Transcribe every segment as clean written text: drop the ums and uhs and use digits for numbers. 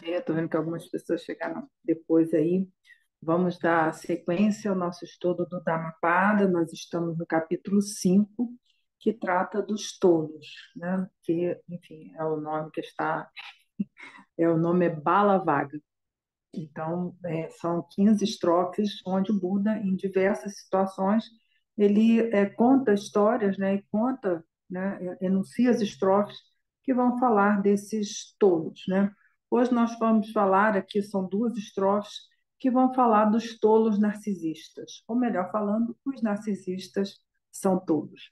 Estou vendo que algumas pessoas chegaram depois aí. Vamos dar sequência ao nosso estudo do Dhammapada. Nós estamos no capítulo 5, que trata dos tolos, né? Que, enfim, é o nome que está, o nome é Balavaga. Então, são 15 estrofes onde o Buda, em diversas situações, ele conta histórias, né? E conta, né? Enuncia as estrofes que vão falar desses tolos, né? Hoje nós vamos falar aqui, são duas estrofes que vão falar dos tolos narcisistas, ou melhor falando, os narcisistas são tolos.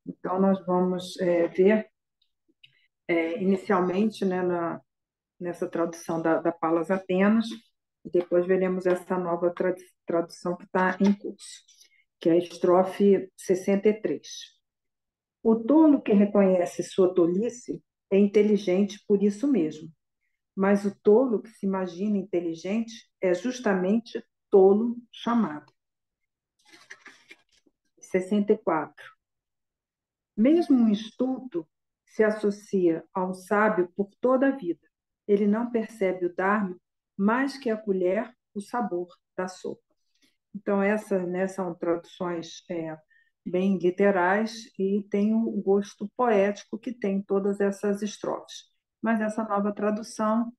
Então, nós vamos ver inicialmente, né, nessa tradução da Palas Atenas, e depois veremos essa nova tradução que está em curso, que é a estrofe 63. O tolo que reconhece sua tolice é inteligente por isso mesmo, mas o tolo que se imagina inteligente é justamente tolo chamado. 64. Mesmo um estulto se associa ao sábio por toda a vida. Ele não percebe o Dharma mais que a colher, o sabor da sopa. Então, essas, né, são traduções bem literais e tem o gosto poético que tem todas essas estrofes. Mas essa nova tradução,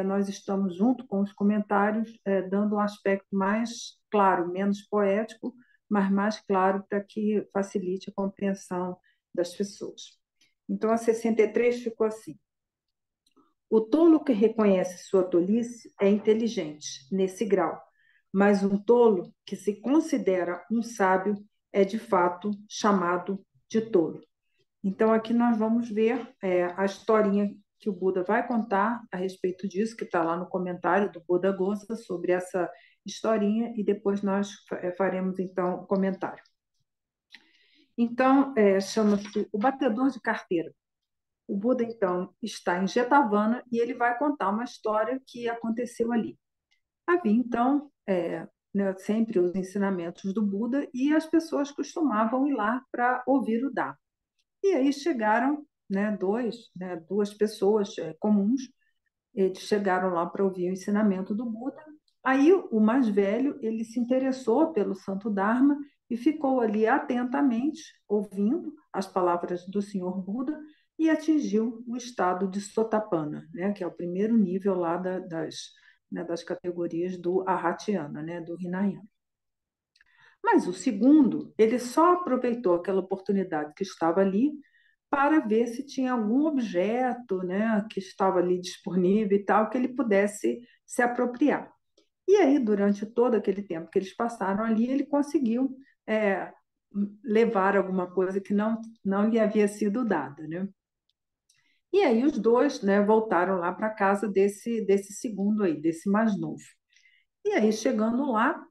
nós estamos, junto com os comentários, dando um aspecto mais claro, menos poético, mas mais claro para que facilite a compreensão das pessoas. Então, a 63 ficou assim. O tolo que reconhece sua tolice é inteligente, nesse grau, mas um tolo que se considera um sábio é, de fato, chamado de tolo. Então, aqui nós vamos ver a historinha que o Buda vai contar a respeito disso, que está lá no comentário do Buda Gosa, sobre essa historinha, e depois nós faremos, então, o comentário. Então, chama-se O Batedor de Carteira. O Buda, então, está em Jetavana e ele vai contar uma história que aconteceu ali. Havia, então, né, sempre os ensinamentos do Buda e as pessoas costumavam ir lá para ouvir o Dhamma. E aí chegaram, né, duas pessoas comuns, eles chegaram lá para ouvir o ensinamento do Buda. Aí o mais velho, ele se interessou pelo Santo Dharma e ficou ali atentamente ouvindo as palavras do Senhor Buda e atingiu o estado de Sotapanna, né, que é o primeiro nível lá das categorias do Arhatyana, né, do Hinayana. Mas o segundo, ele só aproveitou aquela oportunidade que estava ali para ver se tinha algum objeto, né, que estava ali disponível e tal, que ele pudesse se apropriar. E aí, durante todo aquele tempo que eles passaram ali, ele conseguiu é, levar alguma coisa que não lhe havia sido dada, né? E aí os dois, né, voltaram lá para a casa desse segundo aí, desse mais novo. E aí, chegando lá,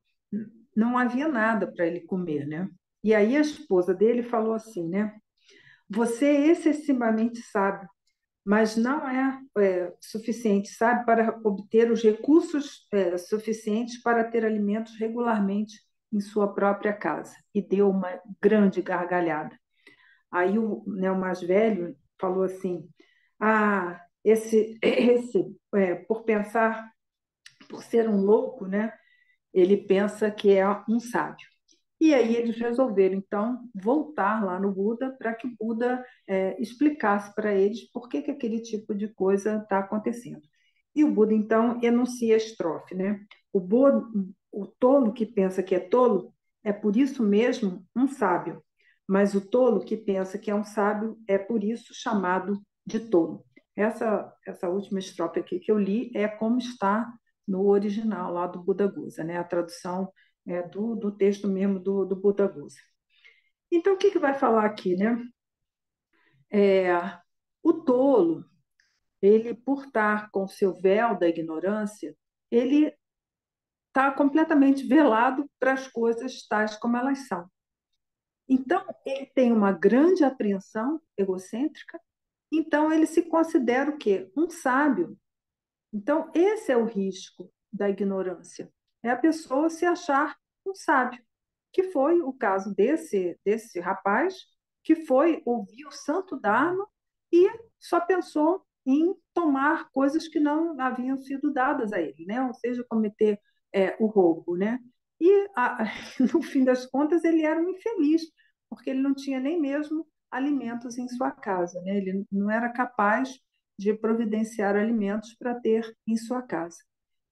não havia nada para ele comer, né? E aí a esposa dele falou assim, né? Você é excessivamente sábio, mas não suficiente, sabe, para obter os recursos suficientes para ter alimentos regularmente em sua própria casa. E deu uma grande gargalhada. Aí o mais velho falou assim: Ah, por pensar, por ser um louco, né? Ele pensa que é um sábio. E aí eles resolveram, então, voltar lá no Buda para que o Buda explicasse para eles por que aquele tipo de coisa está acontecendo. E o Buda, então, enuncia a estrofe, né? O tolo que pensa que é tolo é por isso mesmo um sábio, mas o tolo que pensa que é um sábio é por isso chamado de tolo. Essa última estrofe aqui que eu li é como está no original lá do Buda Gosa, né? A tradução do texto mesmo do Buda Gosa. Então, o que vai falar aqui, né? É, o tolo, ele, por estar com seu véu da ignorância, ele está completamente velado para as coisas tais como elas são. Então, ele tem uma grande apreensão egocêntrica, então ele se considera o quê? Um sábio. Então, esse é o risco da ignorância, é a pessoa se achar um sábio, que foi o caso desse rapaz, que foi ouvir o Santo Dharma e só pensou em tomar coisas que não haviam sido dadas a ele, né? Ou seja, cometer o roubo, né? E, no fim das contas, ele era um infeliz, porque ele não tinha nem mesmo alimentos em sua casa, né? Ele não era capaz de providenciar alimentos para ter em sua casa.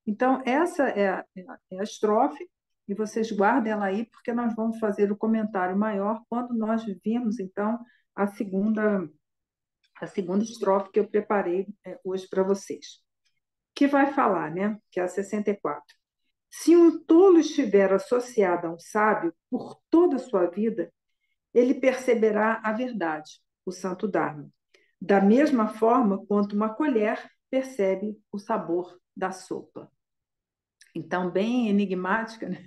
Então, essa é a estrofe, e vocês guardem ela aí, porque nós vamos fazer o comentário maior quando nós vimos, então, a segunda, a segunda estrofe que eu preparei hoje para vocês, que vai falar, né? Que é a 64. Se um tolo estiver associado a um sábio por toda a sua vida, ele perceberá a verdade, o santo Dharma, da mesma forma quanto uma colher percebe o sabor da sopa. Então, bem enigmática, né?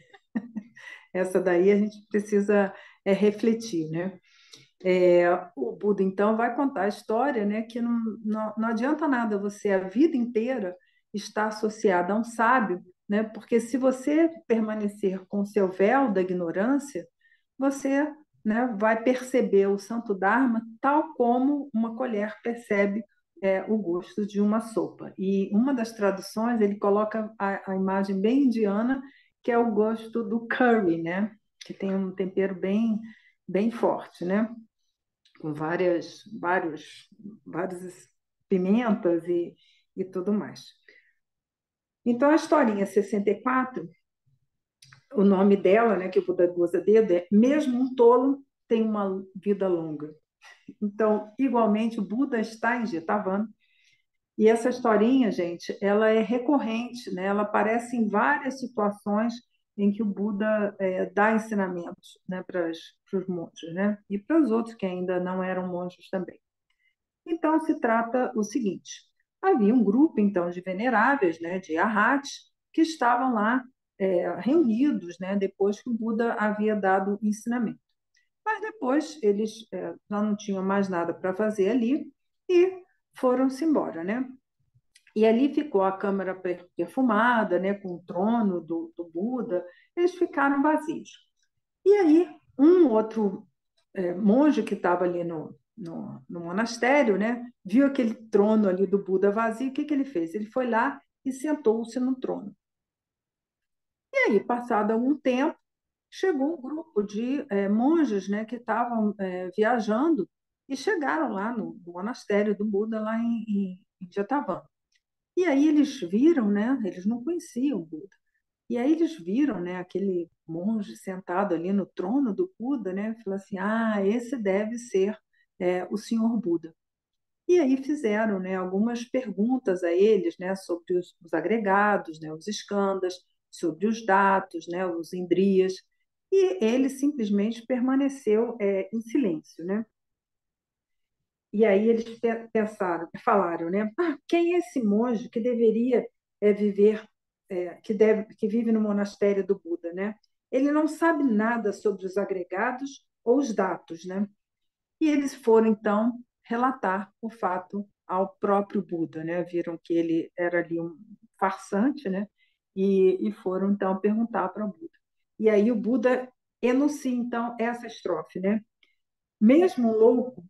Essa daí a gente precisa refletir, né? O Buda, então, vai contar a história, né, que não adianta nada você, a vida inteira, estar associado a um sábio, né, porque se você permanecer com o seu véu da ignorância, você, né, vai perceber o Santo Dharma tal como uma colher percebe o gosto de uma sopa. E uma das traduções, ele coloca a imagem bem indiana, que é o gosto do curry, né, que tem um tempero bem forte, né? Com várias pimentas e tudo mais. Então, a historinha 64, o nome dela, né, que o Buda goza dedo, é Mesmo um tolo tem uma vida longa. Então, igualmente, o Buda está em Jetavana, e essa historinha, gente, ela é recorrente, né? Ela aparece em várias situações em que o Buda dá ensinamentos, né, para os monges, né? E para os outros que ainda não eram monges também. Então, se trata o seguinte: havia um grupo, então, de veneráveis, né, de arhats, que estavam lá reunidos, né, depois que o Buda havia dado o ensinamento. Mas depois eles já não tinham mais nada para fazer ali e foram-se embora, né? E ali ficou a câmara perfumada, né, com o trono do Buda, eles ficaram vazios. E aí, um outro monge que estava ali no monastério, né, viu aquele trono ali do Buda vazio, o que ele fez? Ele foi lá e sentou-se no trono. E aí, passado algum tempo, chegou um grupo de monges, né, que estavam viajando e chegaram lá no monastério do Buda, lá em Jetavana. E aí eles viram, né, eles não conheciam o Buda. E aí eles viram, né, aquele monge sentado ali no trono do Buda, né, e falou assim: ah, esse deve ser o senhor Buda. E aí fizeram, né, algumas perguntas a eles, né, sobre os agregados, né, os eskandas, sobre os datos, né, os indrias, e ele simplesmente permaneceu em silêncio, né? E aí eles falaram, né? Ah, quem é esse monge que deveria viver, que vive no monastério do Buda, né? Ele não sabe nada sobre os agregados ou os datos, né? E eles foram então relatar o fato ao próprio Buda, né? Viram que ele era ali um farsante, né? E foram então perguntar para o Buda. E aí o Buda enuncia então essa estrofe, né? Mesmo louco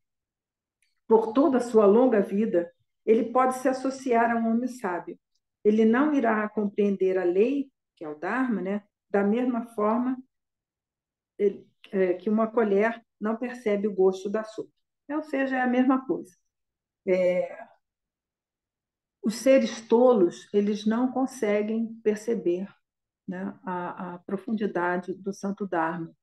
por toda a sua longa vida, ele pode se associar a um homem sábio. Ele não irá compreender a lei, que é o Dharma, né? Da mesma forma que uma colher não percebe o gosto da sopa. Ou seja, é a mesma coisa. Os seres tolos, eles não conseguem perceber, né, a profundidade do Santo Dharma.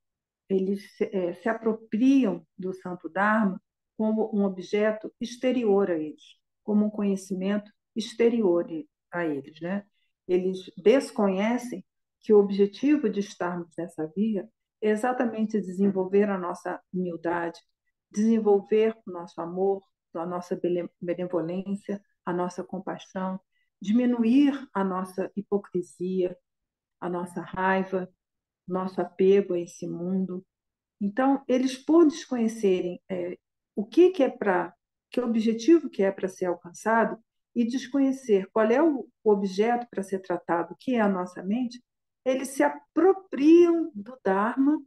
Eles se apropriam do Santo Dharma como um objeto exterior a eles, como um conhecimento exterior a eles, né? Eles desconhecem que o objetivo de estarmos nessa via é exatamente desenvolver a nossa humildade, desenvolver o nosso amor, a nossa benevolência, a nossa compaixão, diminuir a nossa hipocrisia, a nossa raiva, nosso apego a esse mundo. Então, eles, por desconhecerem o que é para, que objetivo que é para ser alcançado, e desconhecer qual é o objeto para ser tratado, que é a nossa mente, eles se apropriam do Dharma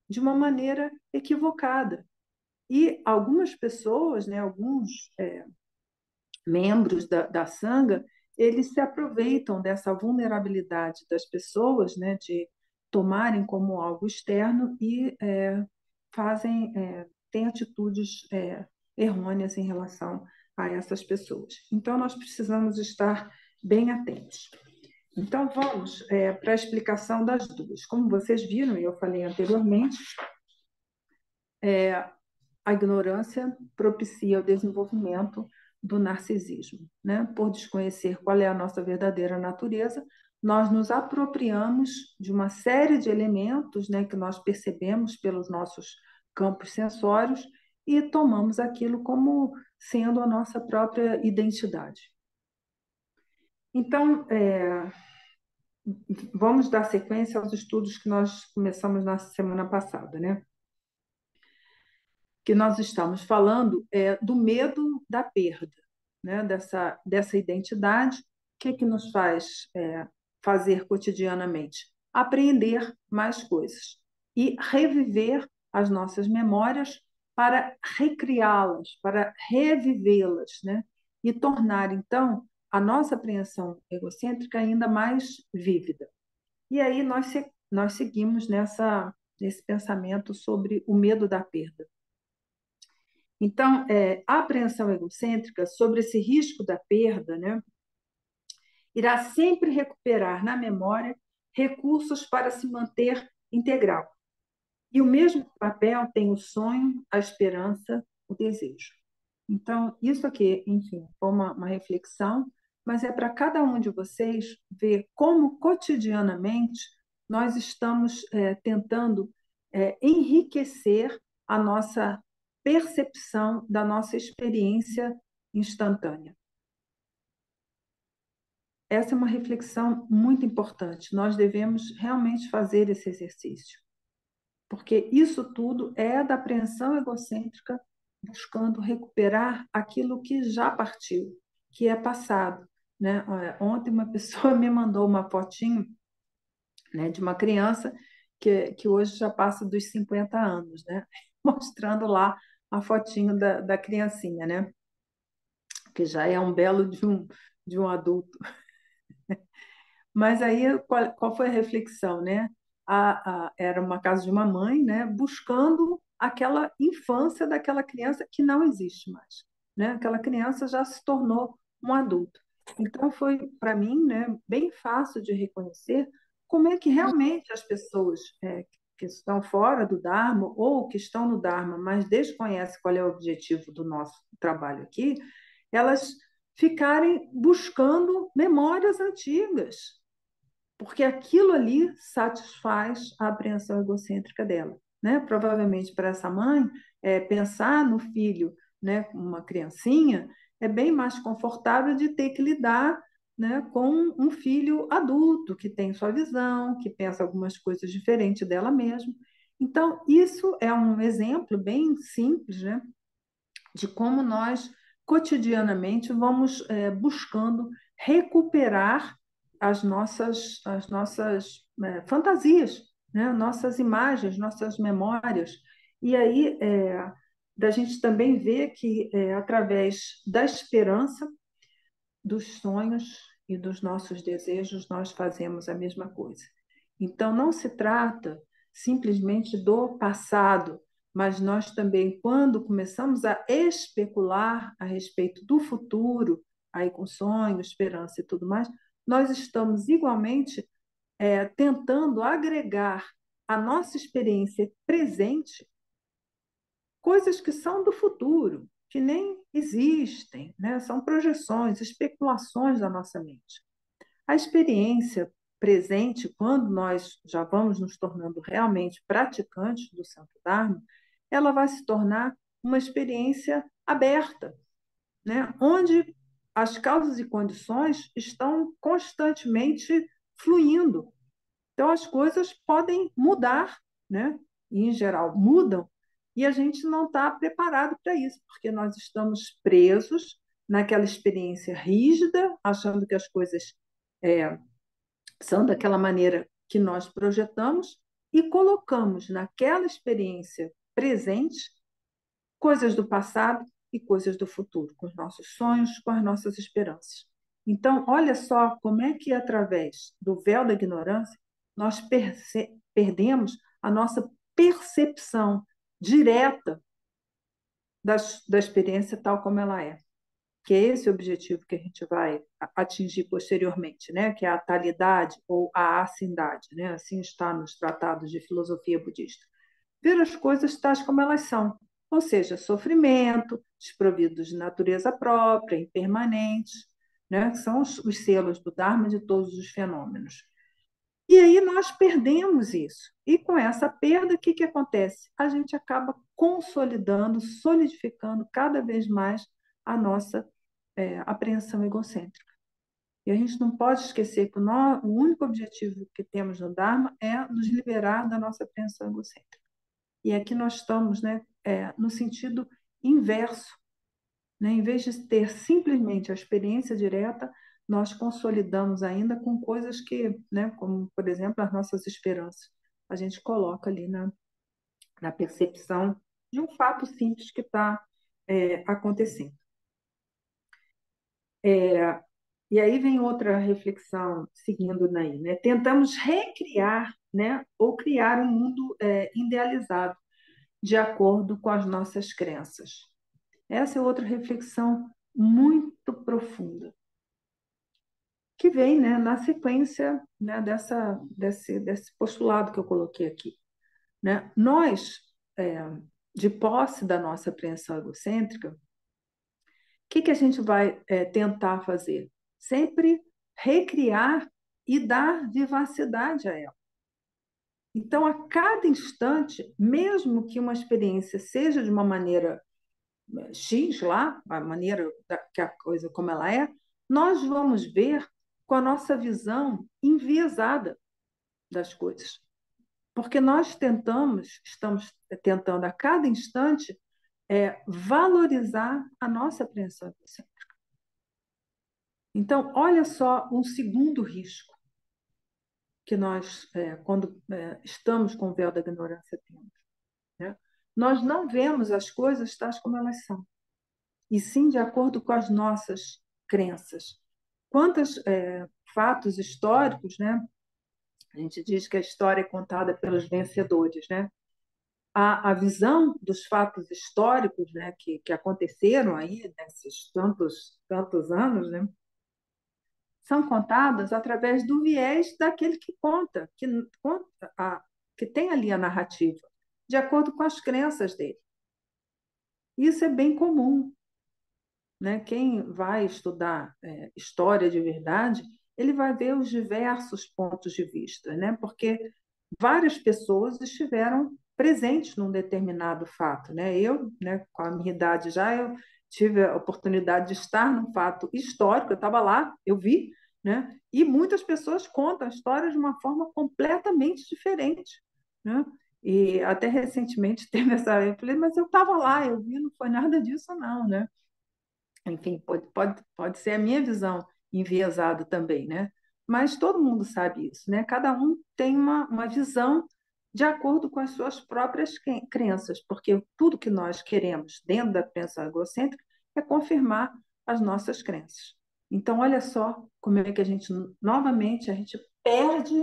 de uma maneira equivocada. E algumas pessoas, né, alguns membros da Sangha, eles se aproveitam dessa vulnerabilidade das pessoas, né, de tomarem como algo externo e têm atitudes errôneas em relação a essas pessoas. Então, nós precisamos estar bem atentos. Então, vamos para a explicação das duas. Como vocês viram, e eu falei anteriormente, a ignorância propicia o desenvolvimento do narcisismo, né? Por desconhecer qual é a nossa verdadeira natureza, nós nos apropriamos de uma série de elementos, né, que nós percebemos pelos nossos campos sensórios e tomamos aquilo como sendo a nossa própria identidade. Então, vamos dar sequência aos estudos que nós começamos na semana passada, né? Que nós estamos falando do medo da perda, né? Dessa identidade. O que nos faz fazer cotidianamente? Aprender mais coisas e reviver as nossas memórias para recriá-las, para revivê-las, né? E tornar, então, a nossa apreensão egocêntrica ainda mais vívida. E aí nós seguimos nesse pensamento sobre o medo da perda. Então, a apreensão egocêntrica sobre esse risco da perda, né, irá sempre recuperar na memória recursos para se manter integral. E o mesmo papel tem o sonho, a esperança, o desejo. Então, isso aqui, enfim, foi uma reflexão, mas é para cada um de vocês ver como cotidianamente nós estamos tentando enriquecer a nossa percepção da nossa experiência instantânea. Essa é uma reflexão muito importante. Nós devemos realmente fazer esse exercício, porque isso tudo é da apreensão egocêntrica buscando recuperar aquilo que já partiu, que é passado, né? Ontem uma pessoa me mandou uma fotinho, né, de uma criança que hoje já passa dos 50 anos, né? Mostrando lá a fotinho da criancinha, né? Que já é um belo de um adulto. Mas aí, qual foi a reflexão, né? Era uma casa de uma mãe, né? Buscando aquela infância daquela criança que não existe mais, né? Aquela criança já se tornou um adulto. Então, foi, para mim, né, bem fácil de reconhecer como é que realmente as pessoas que estão fora do Dharma ou que estão no Dharma, mas desconhecem qual é o objetivo do nosso trabalho aqui, elas ficarem buscando memórias antigas, porque aquilo ali satisfaz a apreensão egocêntrica dela, né? Provavelmente para essa mãe, pensar no filho, né, uma criancinha, é bem mais confortável de ter que lidar, né, com um filho adulto que tem sua visão, que pensa algumas coisas diferentes dela mesma. Então, isso é um exemplo bem simples, né, de como nós cotidianamente vamos buscando recuperar as nossas fantasias, né? Nossas imagens, nossas memórias. E aí da gente também ver que através da esperança, dos sonhos e dos nossos desejos, nós fazemos a mesma coisa. Então, não se trata simplesmente do passado, mas nós também, quando começamos a especular a respeito do futuro, aí com sonho, esperança e tudo mais, nós estamos igualmente tentando agregar à nossa experiência presente coisas que são do futuro, que nem existem, né? São projeções, especulações da nossa mente. A experiência presente, quando nós já vamos nos tornando realmente praticantes do Santo Dharma, ela vai se tornar uma experiência aberta, né? Onde as causas e condições estão constantemente fluindo. Então, as coisas podem mudar, né? E, em geral, mudam, e a gente não está preparado para isso, porque nós estamos presos naquela experiência rígida, achando que as coisas são daquela maneira que nós projetamos e colocamos naquela experiência presente coisas do passado e coisas do futuro, com os nossos sonhos, com as nossas esperanças. Então, olha só como é que, através do véu da ignorância, nós perdemos a nossa percepção direta da experiência tal como ela é, que é esse o objetivo que a gente vai atingir posteriormente, né? Que é a talidade ou a assindade, né? Assim está nos tratados de filosofia budista. Ver as coisas tais como elas são, ou seja, sofrimento, desprovidos de natureza própria, impermanentes, né? Que são os selos do Dharma de todos os fenômenos. E aí nós perdemos isso. E com essa perda, o que, que acontece? A gente acaba consolidando, solidificando cada vez mais a nossa apreensão egocêntrica. E a gente não pode esquecer que o único objetivo que temos no Dharma é nos liberar da nossa apreensão egocêntrica. E aqui nós estamos, né, no sentido inverso, né? Em vez de ter simplesmente a experiência direta, nós consolidamos ainda com coisas que, né, como, por exemplo, as nossas esperanças. A gente coloca ali na percepção de um fato simples que está acontecendo. E aí vem outra reflexão seguindo daí, né? Tentamos recriar, né, ou criar um mundo idealizado de acordo com as nossas crenças. Essa é outra reflexão muito profunda, que vem, né, na sequência, né, desse postulado que eu coloquei aqui, né? Nós, é, de posse da nossa apreensão egocêntrica, o que, que a gente vai tentar fazer? Sempre recriar e dar vivacidade a ela. Então, a cada instante, mesmo que uma experiência seja de uma maneira X lá, a maneira que a coisa como ela é, nós vamos ver com a nossa visão enviesada das coisas. Porque nós estamos tentando a cada instante valorizar a nossa apreensão egocêntrica. Então, olha só um segundo risco que nós, quando estamos com o véu da ignorância, temos. Né? Nós não vemos as coisas tais como elas são, e sim de acordo com as nossas crenças. Quantos fatos históricos, né? A gente diz que a história é contada pelos vencedores, né? A visão dos fatos históricos, né, que aconteceram aí nesses tantos anos, né, são contadas através do viés daquele que conta, que tem ali a narrativa, de acordo com as crenças dele. Isso é bem comum, né? Quem vai estudar história de verdade, ele vai ver os diversos pontos de vista, né? Porque várias pessoas estiveram presentes num determinado fato, né? Eu, né, com a minha idade já, eu tive a oportunidade de estar num fato histórico, eu estava lá, eu vi, né? E muitas pessoas contam a história de uma forma completamente diferente, né? E até recentemente teve essa, eu falei, mas eu estava lá, eu vi, não foi nada disso não, né? Enfim, pode ser a minha visão enviesada também, né? Mas todo mundo sabe isso, né? Cada um tem uma visão de acordo com as suas próprias crenças, porque tudo que nós queremos dentro da crença egocêntrica é confirmar as nossas crenças. Então, olha só como é que novamente, a gente perde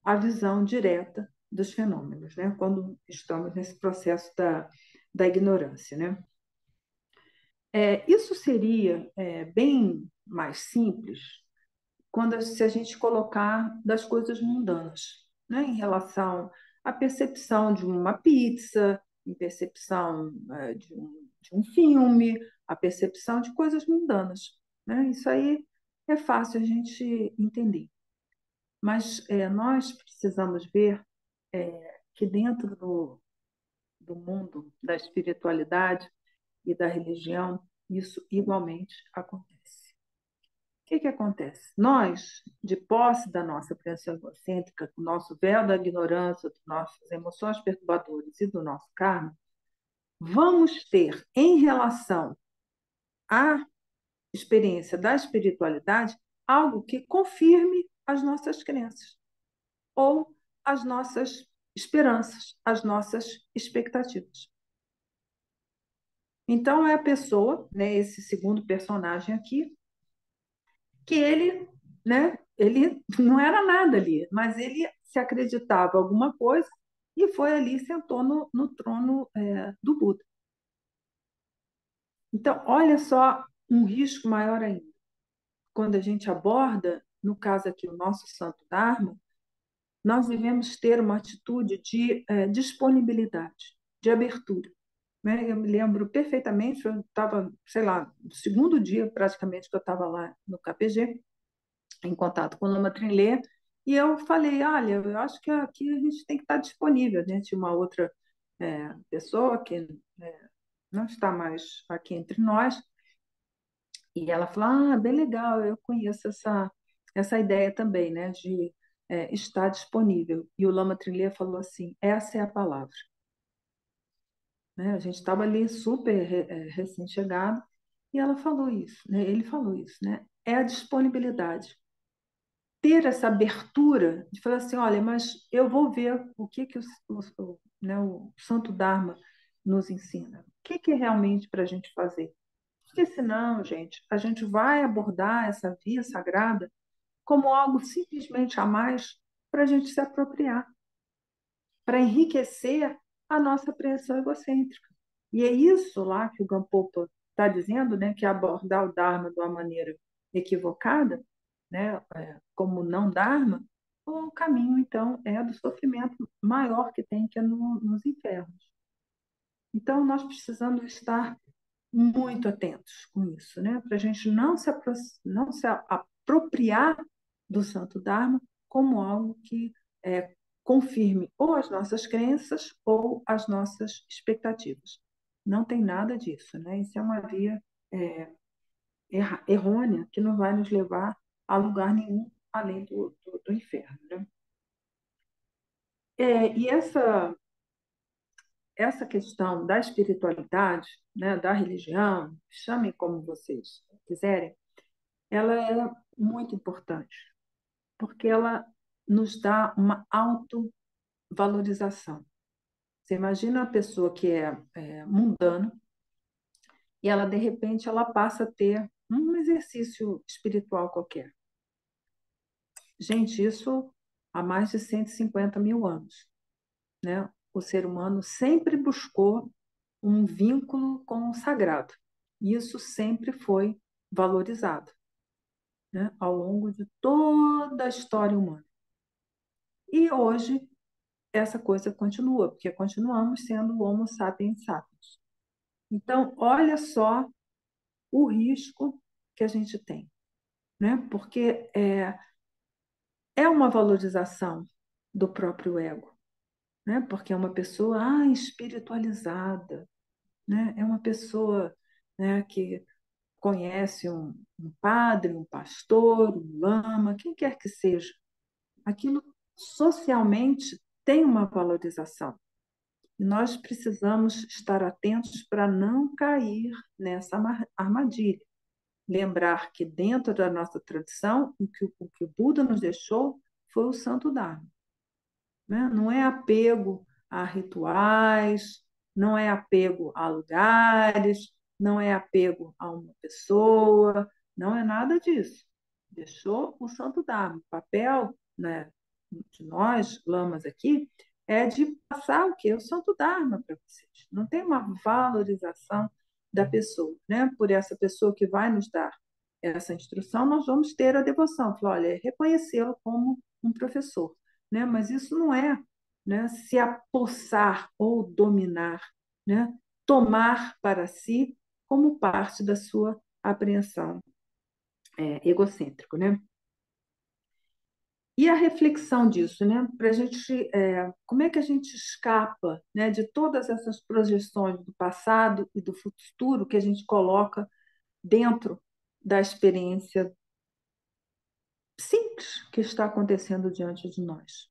a visão direta dos fenômenos, né? Quando estamos nesse processo da ignorância, né? Isso seria bem mais simples se a gente colocar das coisas mundanas, né, em relação à percepção de uma pizza, em percepção de um filme, a percepção de coisas mundanas. Né? Isso aí é fácil a gente entender. Mas nós precisamos ver que dentro do mundo da espiritualidade e da religião, isso igualmente acontece. O que acontece? Nós, de posse da nossa crença egocêntrica, do nosso véu da ignorância, das nossas emoções perturbadoras e do nosso karma, vamos ter, em relação à experiência da espiritualidade, algo que confirme as nossas crenças ou as nossas esperanças, as nossas expectativas. Então, é a pessoa, né, esse segundo personagem aqui, que ele, né, ele não era nada ali, mas ele se acreditava alguma coisa e foi ali e sentou no trono do Buda. Então, olha só um risco maior ainda. Quando a gente aborda, no caso aqui, o nosso Santo Dharma, nós devemos ter uma atitude de disponibilidade, de abertura. Né? Eu me lembro perfeitamente, eu estava, sei lá, no segundo dia praticamente que eu estava lá no KPG, em contato com o Lama Trinlé, e eu falei, olha, eu acho que aqui a gente tem que estar disponível. A gente tinha uma outra pessoa que não está mais aqui entre nós, e ela falou, bem legal, eu conheço essa ideia também, né, de estar disponível. E o Lama Trinlé falou assim, essa é a palavra. Né? A gente estava ali super recém-chegado, e ela falou isso, né? Ele falou isso, né? É a disponibilidade. Ter essa abertura de falar assim, olha, mas eu vou ver o que né, o Santo Dharma nos ensina. O que é realmente para a gente fazer? Porque senão, gente, a gente vai abordar essa via sagrada como algo simplesmente a mais para a gente se apropriar, para enriquecer a nossa apreensão egocêntrica. E é isso lá que o Gampopa está dizendo, né, que abordar o Dharma de uma maneira equivocada, né, como não Dharma, o caminho, então, é do sofrimento maior que tem, que é nos infernos. Então, nós precisamos estar muito atentos com isso, né, para a gente não se apropriar do Santo Dharma como algo que confirme ou as nossas crenças ou as nossas expectativas. Não tem nada disso, né? Isso é uma via é, errônea que não vai nos levar a lugar nenhum além do inferno, né? E essa questão da espiritualidade, né, da religião, chamem como vocês quiserem, ela é muito importante, porque ela nos dá uma autovalorização. Você imagina uma pessoa que é mundana e ela, de repente, ela passa a ter um exercício espiritual qualquer. Gente, isso há mais de 150 mil anos, né? O ser humano sempre buscou um vínculo com o sagrado. E isso sempre foi valorizado, né? Ao longo de toda a história humana. E hoje essa coisa continua, porque continuamos sendo o Homo sapiens sapiens. Então, olha só o risco que a gente tem, né? Porque é uma valorização do próprio ego, né? Porque é uma pessoa espiritualizada, né? É uma pessoa, né, que conhece um padre, um pastor, um lama, quem quer que seja. Aquilo socialmente tem uma valorização. E nós precisamos estar atentos para não cair nessa armadilha. Lembrar que dentro da nossa tradição, o que o Buda nos deixou foi o Santo Dharma. Né? Não é apego a rituais, não é apego a lugares, não é apego a uma pessoa, não é nada disso. Deixou o Santo Dharma. O papel, né, de nós, lamas aqui, é de passar o quê? O Santo Dharma para vocês. Não tem uma valorização da pessoa, né? Por essa pessoa que vai nos dar essa instrução, nós vamos ter a devoção. Falar, olha, reconhecê-lo como um professor, né? Mas isso não é, né, se apossar ou dominar, né? Tomar para si como parte da sua apreensão egocêntrico, né? E a reflexão disso, né? Para a gente, como é que a gente escapa, né, de todas essas projeções do passado e do futuro que a gente coloca dentro da experiência simples que está acontecendo diante de nós?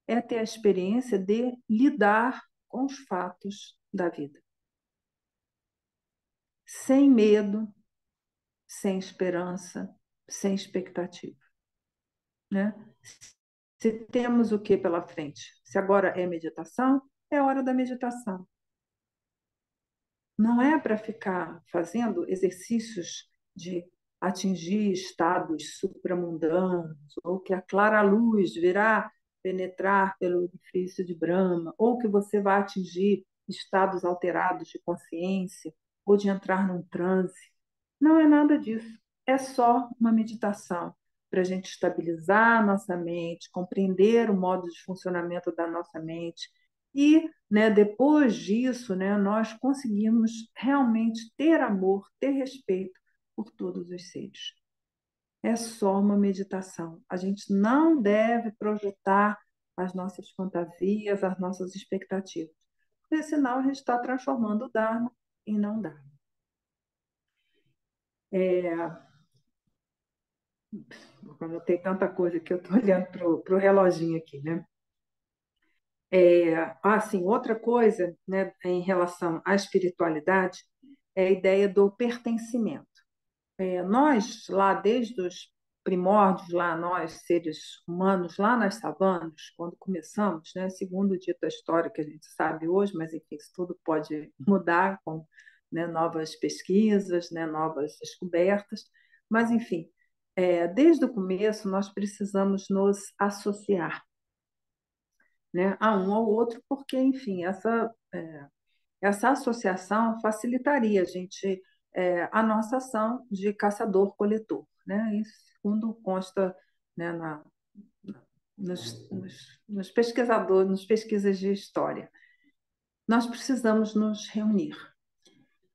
É ter a experiência de lidar com os fatos da vida, sem medo, sem esperança, sem expectativa, né? Se temos o que pela frente? Se agora é meditação, é hora da meditação. não é para ficar fazendo exercícios de atingir estados supramundanos, ou que a clara luz virá penetrar pelo orifício de Brahma, ou que você vai atingir estados alterados de consciência, ou de entrar num transe. Não é nada disso. É só uma meditação para a gente estabilizar a nossa mente, compreender o modo de funcionamento da nossa mente e, né, depois disso, né, nós conseguimos realmente ter amor, ter respeito por todos os seres. É só uma meditação. A gente não deve projetar as nossas fantasias, as nossas expectativas, porque senão a gente está transformando o Dharma em não Dharma. É, como tem tanta coisa que eu estou olhando para o reloginho aqui, né? Assim, outra coisa, né, em relação à espiritualidade é a ideia do pertencimento. Nós, lá desde os primórdios, lá nós, seres humanos, lá nas savanas, quando começamos, né, segundo dita a história que a gente sabe hoje, mas enfim, isso tudo pode mudar com, né, novas pesquisas, né, novas descobertas, mas enfim, desde o começo nós precisamos nos associar, né, a um ao outro, porque, enfim, essa associação facilitaria a nossa ação de caçador-coletor, né? Isso, segundo consta, né, nos pesquisadores, nas pesquisas de história. Nós precisamos nos reunir.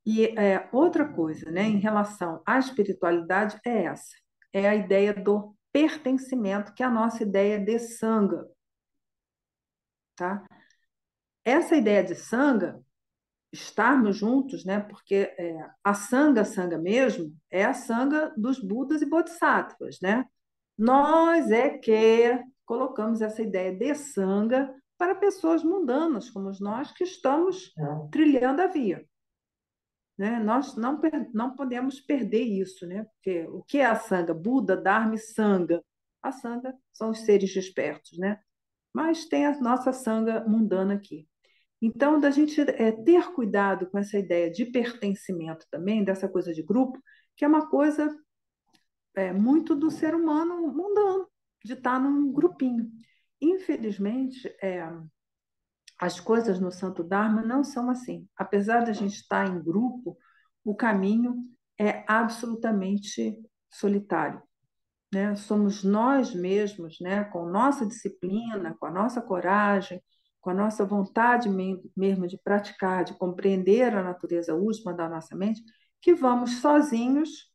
E outra coisa, né, em relação à espiritualidade é essa, é a ideia do pertencimento, que é a nossa ideia de sanga, tá? Essa ideia de sanga estarmos juntos, né? Porque a sanga mesmo, é a sanga dos Budas e Bodhisattvas, né? Nós é que colocamos essa ideia de sanga para pessoas mundanas, como nós que estamos trilhando a via, né? Nós não podemos perder isso, né? Porque o que é a sanga? Buda, Dharma e sanga. A sanga são os seres despertos, né? Mas tem a nossa sanga mundana aqui. Então, da gente ter cuidado com essa ideia de pertencimento também, dessa coisa de grupo, que é uma coisa muito do ser humano mundano, de estar num grupinho. Infelizmente, as coisas no Santo Dharma não são assim. Apesar de a gente estar em grupo, o caminho é absolutamente solitário, né? Somos nós mesmos, né, com nossa disciplina, com a nossa coragem, com a nossa vontade mesmo de praticar, de compreender a natureza última da nossa mente, que vamos sozinhos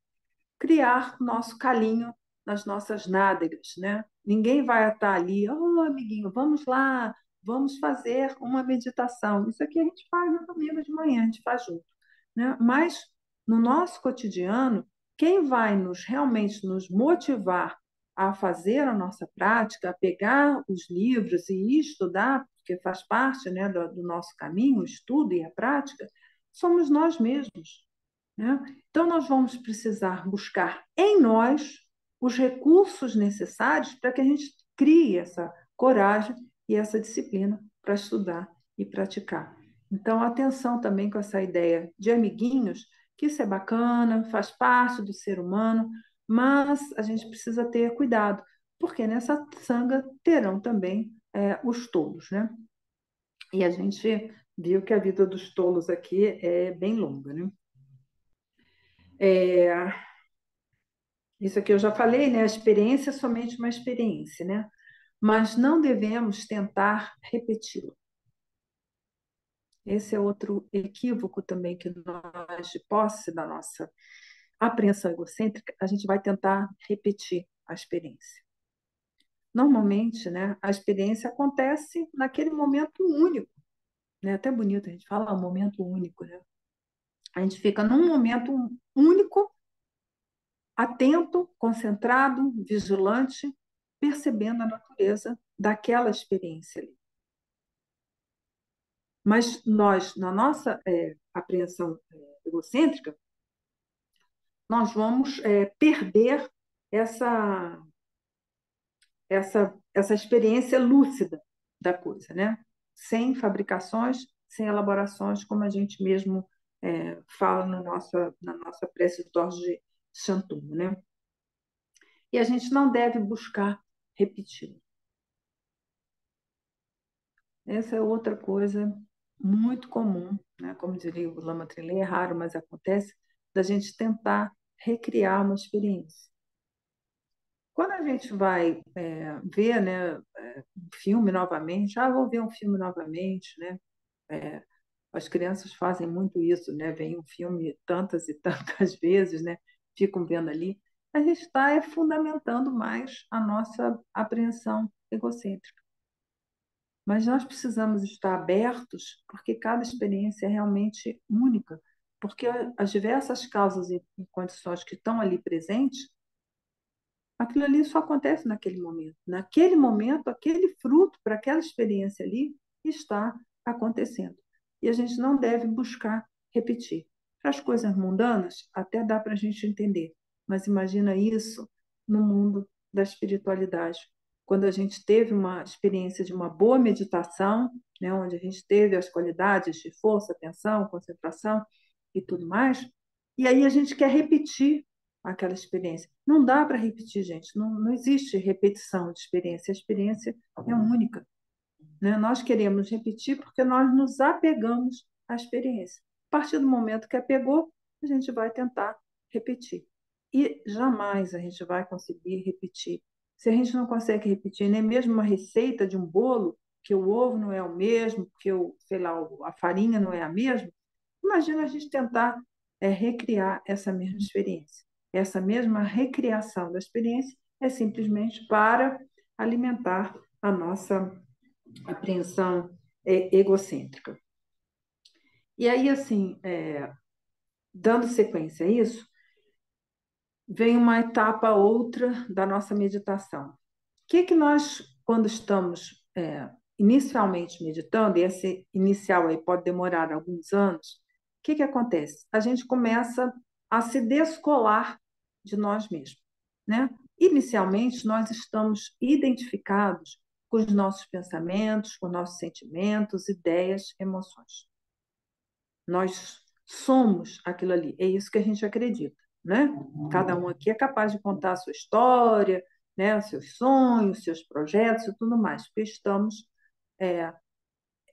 criar nosso calinho nas nossas nádegas, né? Ninguém vai estar ali, oh, amiguinho, vamos lá, vamos fazer uma meditação. Isso aqui a gente faz no domingo de manhã, a gente faz junto, né? Mas no nosso cotidiano, quem vai realmente nos motivar a fazer a nossa prática, a pegar os livros e estudar, porque faz parte, né, do nosso caminho, o estudo e a prática, somos nós mesmos, né? Então, nós vamos precisar buscar em nós os recursos necessários para que a gente crie essa coragem e essa disciplina para estudar e praticar. Então, atenção também com essa ideia de amiguinhos, que isso é bacana, faz parte do ser humano, mas a gente precisa ter cuidado, porque nessa sanga terão também os tolos, né? E a gente viu que a vida dos tolos aqui é bem longa, né? É, Isso aqui eu já falei, né? A experiência é somente uma experiência, né? Mas não devemos tentar repeti-la. Esse é outro equívoco também que nós, de posse da nossa apreensão egocêntrica, a gente vai tentar repetir a experiência. Normalmente, né, a experiência acontece naquele momento único, né? Até bonito a gente fala um momento único, né? A gente fica num momento único, atento, concentrado, vigilante, percebendo a natureza daquela experiência ali. Mas nós, na nossa apreensão egocêntrica, nós vamos perder essa, essa experiência lúcida da coisa, né? Sem fabricações, sem elaborações, como a gente mesmo fala no na nossa prece do Jorge de Chantumo, né? E a gente não deve buscar repetir. Essa é outra coisa muito comum, né? Como diria o Lama Trilê, é raro, mas acontece, da gente tentar recriar uma experiência. Quando a gente vai ver, né, um filme novamente, vou ver um filme novamente, né? As crianças fazem muito isso, né? Veem um filme tantas e tantas vezes, né? Ficam vendo ali. A gente está fundamentando mais a nossa apreensão egocêntrica. Mas nós precisamos estar abertos, porque cada experiência é realmente única, porque as diversas causas e condições que estão ali presentes, aquilo ali só acontece naquele momento. Naquele momento, aquele fruto para aquela experiência ali está acontecendo. E a gente não deve buscar repetir. Para as coisas mundanas, até dá para a gente entender, mas imagina isso no mundo da espiritualidade. Quando a gente teve uma experiência de uma boa meditação, né, onde a gente teve as qualidades de força, atenção, concentração e tudo mais, e aí a gente quer repetir aquela experiência. Não dá para repetir, gente. Não existe repetição de experiência. A experiência é única. Né? Nós queremos repetir porque nós nos apegamos à experiência. A partir do momento que apegou, a gente vai tentar repetir. E jamais a gente vai conseguir repetir. Se a gente não consegue repetir nem mesmo uma receita de um bolo, que o ovo não é o mesmo, que sei lá, a farinha não é a mesma, imagina a gente tentar recriar essa mesma experiência. Essa mesma recriação da experiência é simplesmente para alimentar a nossa apreensão egocêntrica. E aí, assim, dando sequência a isso, vem uma etapa outra da nossa meditação. O que nós, quando estamos inicialmente meditando, e esse inicial aí pode demorar alguns anos, o que acontece? A gente começa a se descolar de nós mesmos, né? Inicialmente, nós estamos identificados com os nossos pensamentos, com nossos sentimentos, ideias, emoções. Nós somos aquilo ali, é isso que a gente acredita, né? Cada um aqui é capaz de contar a sua história, né? Seus sonhos, seus projetos e tudo mais, porque estamos é,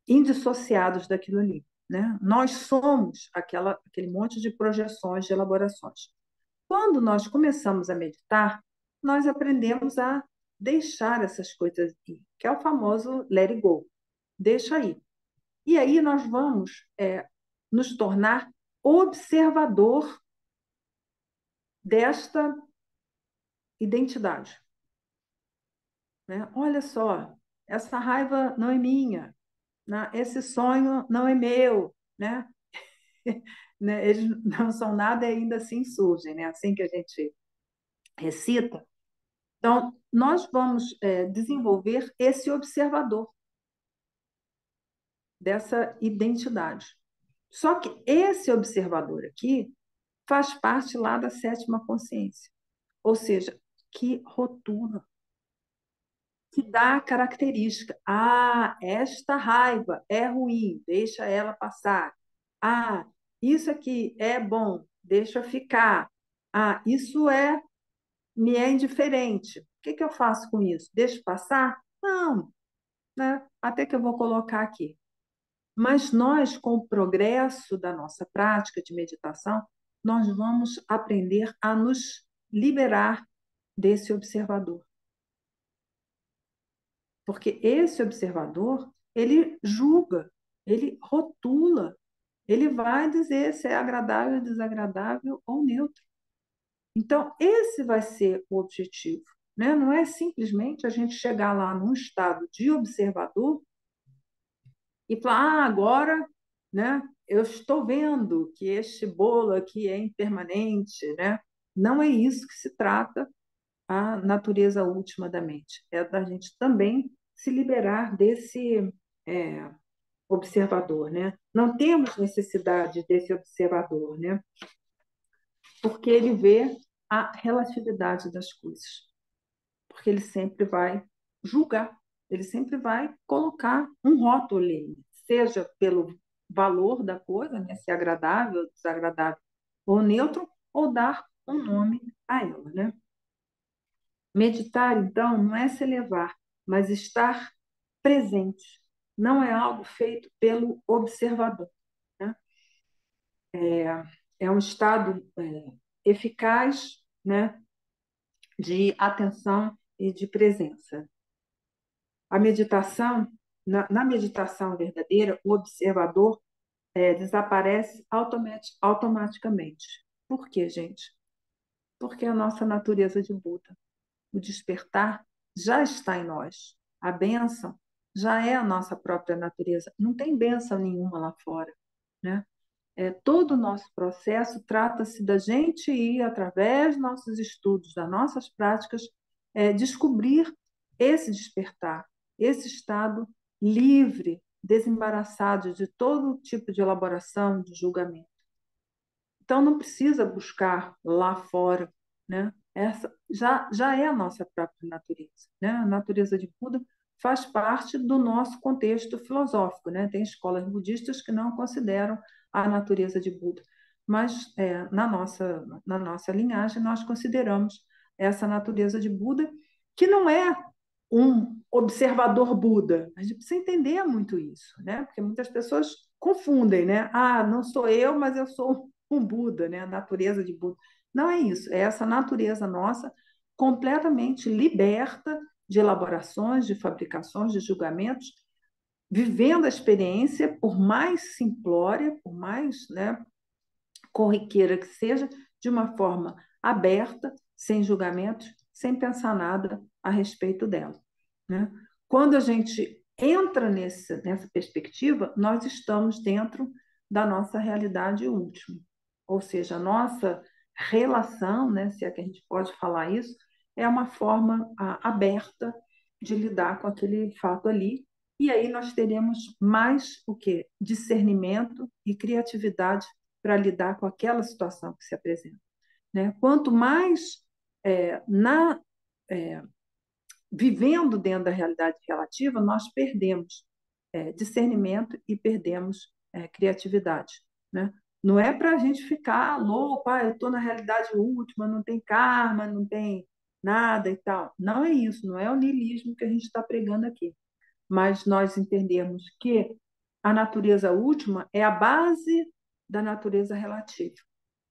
indissociados daquilo ali, né? Nós somos aquele monte de projeções, de elaborações. Quando nós começamos a meditar, nós aprendemos a deixar essas coisas ir, que é o famoso let it go, deixa aí. E aí nós vamos nos tornar observador desta identidade. Né? Olha só, essa raiva não é minha, né? Esse sonho não é meu, né? Né? Eles não são nada e ainda assim surgem, né? Assim que a gente recita. Então, nós vamos desenvolver esse observador dessa identidade. Só que esse observador aqui faz parte lá da sétima consciência, ou seja, que rotula, que dá a característica. Esta raiva é ruim, deixa ela passar. Isso aqui é bom, deixa ficar. Isso me é indiferente. O que eu faço com isso? Deixo passar? Não, né? Até que eu vou colocar aqui. Mas nós, com o progresso da nossa prática de meditação, nós vamos aprender a nos liberar desse observador. Porque esse observador, ele julga, ele rotula, ele vai dizer se é agradável, desagradável ou neutro. Então, esse vai ser o objetivo, né? Não é simplesmente a gente chegar lá num estado de observador e falar, agora, né, eu estou vendo que este bolo aqui é impermanente, né? Não é isso que se trata a natureza última da mente. É da gente também se liberar desse observador, né? Não temos necessidade desse observador, né? Porque ele vê a relatividade das coisas. Porque ele sempre vai julgar, ele sempre vai colocar um rótulo, seja pelo valor da coisa, né? Se é agradável, desagradável ou neutro, ou dar um nome a ela, né? Meditar, então, não é se elevar, mas estar presente. Não é algo feito pelo observador, né? É um estado eficaz, né, de atenção e de presença. A meditação, na meditação verdadeira, o observador desaparece automaticamente. Por quê, gente? Porque a nossa natureza de Buda, o despertar, já está em nós. A bênção já é a nossa própria natureza. Não tem bênção nenhuma lá fora, né? Todo o nosso processo trata-se da gente ir, através dos nossos estudos, das nossas práticas, descobrir esse despertar, esse estado livre, desembaraçado de todo tipo de elaboração, de julgamento. Então, não precisa buscar lá fora, né? Essa já é a nossa própria natureza, né? A natureza de Buda faz parte do nosso contexto filosófico, né? Tem escolas budistas que não consideram a natureza de Buda, mas na nossa linhagem nós consideramos essa natureza de Buda, que não é um observador Buda. A gente precisa entender muito isso, né? Porque muitas pessoas confundem, né? Ah, não sou eu, mas eu sou um Buda, né? A natureza de Buda. Não é isso, é essa natureza nossa completamente liberta de elaborações, de fabricações, de julgamentos, vivendo a experiência, por mais simplória, por mais, né, corriqueira que seja, de uma forma aberta, sem julgamentos, sem pensar nada a respeito dela, né? Quando a gente entra nessa perspectiva, nós estamos dentro da nossa realidade última, ou seja, a nossa relação, né, se é que a gente pode falar isso, é uma forma aberta de lidar com aquele fato ali. E aí nós teremos mais o quê? Discernimento e criatividade para lidar com aquela situação que se apresenta, né? Quanto mais é, na é, vivendo dentro da realidade relativa, nós perdemos discernimento e perdemos criatividade, né? Não é para a gente ficar louco, eu estou na realidade última, não tem karma, não tem nada e tal. Não é isso, não é o niilismo que a gente está pregando aqui. Mas nós entendemos que a natureza última é a base da natureza relativa,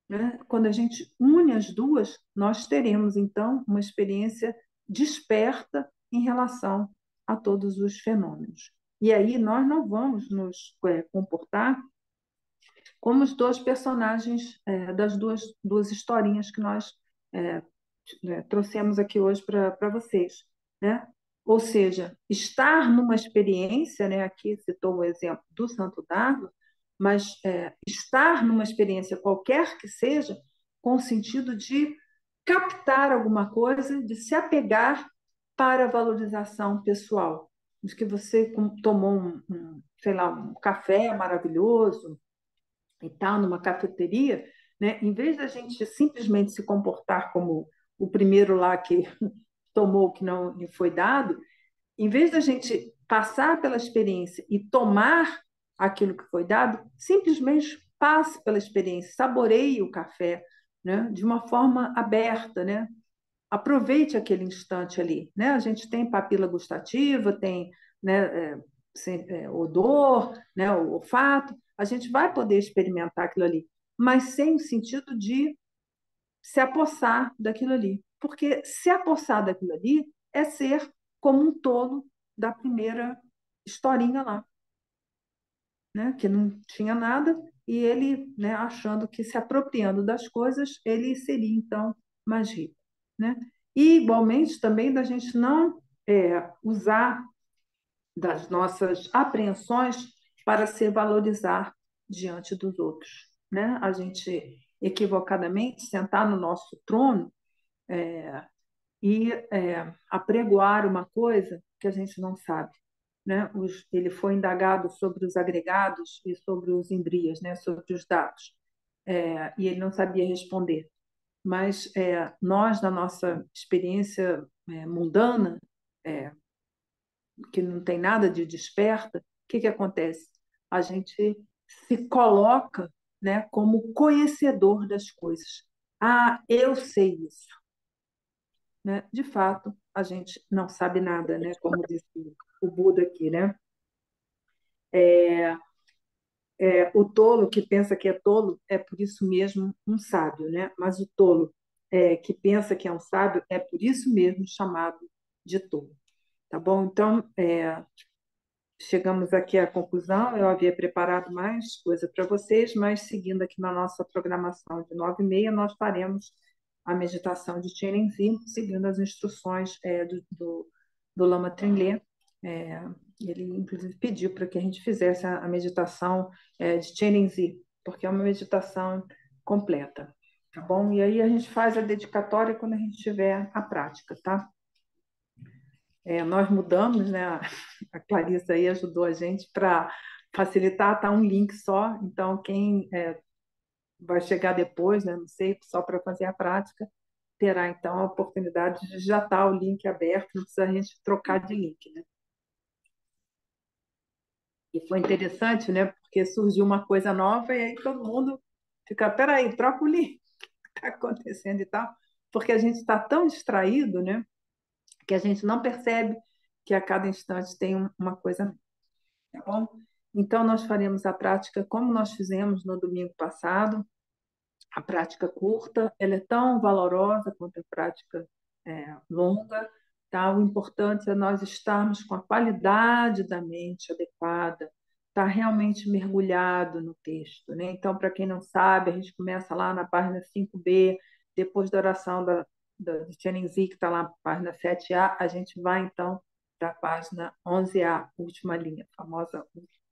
né? Quando a gente une as duas, nós teremos, então, uma experiência desperta em relação a todos os fenômenos. E aí nós não vamos nos comportar como os dois personagens das duas historinhas que nós é, trouxemos aqui hoje para vocês, né? Ou seja, estar numa experiência, né? Aqui citou o exemplo do Santo Daime, mas estar numa experiência qualquer que seja, com o sentido de captar alguma coisa, de se apegar para a valorização pessoal. De que você tomou sei lá, um café maravilhoso e tal, numa cafeteria, né? Em vez da gente simplesmente se comportar como o primeiro lá que tomou o que não lhe foi dado, em vez da gente passar pela experiência e tomar aquilo que foi dado, simplesmente passe pela experiência, saboreie o café, né, de uma forma aberta, né? Aproveite aquele instante ali, né? A gente tem papila gustativa, tem, né, odor, né, o olfato, a gente vai poder experimentar aquilo ali, mas sem o sentido de se apossar daquilo ali. Porque se apossar daquilo ali é ser como um tolo da primeira historinha lá, né? Que não tinha nada, e ele, né, achando que se apropriando das coisas, ele seria então mais rico, né? E igualmente também da gente não usar das nossas apreensões para se valorizar diante dos outros, né? A gente equivocadamente sentar no nosso trono e apregoar uma coisa que a gente não sabe, né? Ele foi indagado sobre os agregados e sobre os embrias, né? Sobre os dados, e ele não sabia responder. Mas nós, na nossa experiência mundana, que não tem nada de desperta, o que acontece? A gente se coloca, né, como conhecedor das coisas. Ah, eu sei isso, né? De fato, a gente não sabe nada, né? Como disse o Buda aqui, né? O tolo que pensa que é tolo é por isso mesmo um sábio, né? Mas o tolo que pensa que é um sábio é por isso mesmo chamado de tolo, tá bom? Então, chegamos aqui à conclusão. Eu havia preparado mais coisa para vocês, mas seguindo aqui na nossa programação de 9h30, nós faremos a meditação de Tenzin, seguindo as instruções do Lama Trinley. É, ele, inclusive, pediu para que a gente fizesse a meditação de Tenzin, porque é uma meditação completa, tá bom? E aí a gente faz a dedicatória quando a gente tiver a prática, tá? Nós mudamos, né? A Clarissa aí ajudou a gente para facilitar, tá um link só. Então, quem vai chegar depois, né? Não sei, só para fazer a prática, terá então a oportunidade de já estar o link aberto, não precisa a gente trocar de link, né? E foi interessante, né? Porque surgiu uma coisa nova e aí todo mundo fica, peraí, troca o link, o que está acontecendo e tal, porque a gente está tão distraído, né? Que a gente não percebe que a cada instante tem uma coisa, tá bom? Então, nós faremos a prática como nós fizemos no domingo passado, a prática curta, ela é tão valorosa quanto a prática longa, tá? O importante é nós estarmos com a qualidade da mente adequada, estar realmente mergulhado no texto, né? Então, para quem não sabe, a gente começa lá na página 5b, depois da oração de Tianenzi, que está lá na página 7a, a gente vai, então, para a página 11a, última linha, a famosa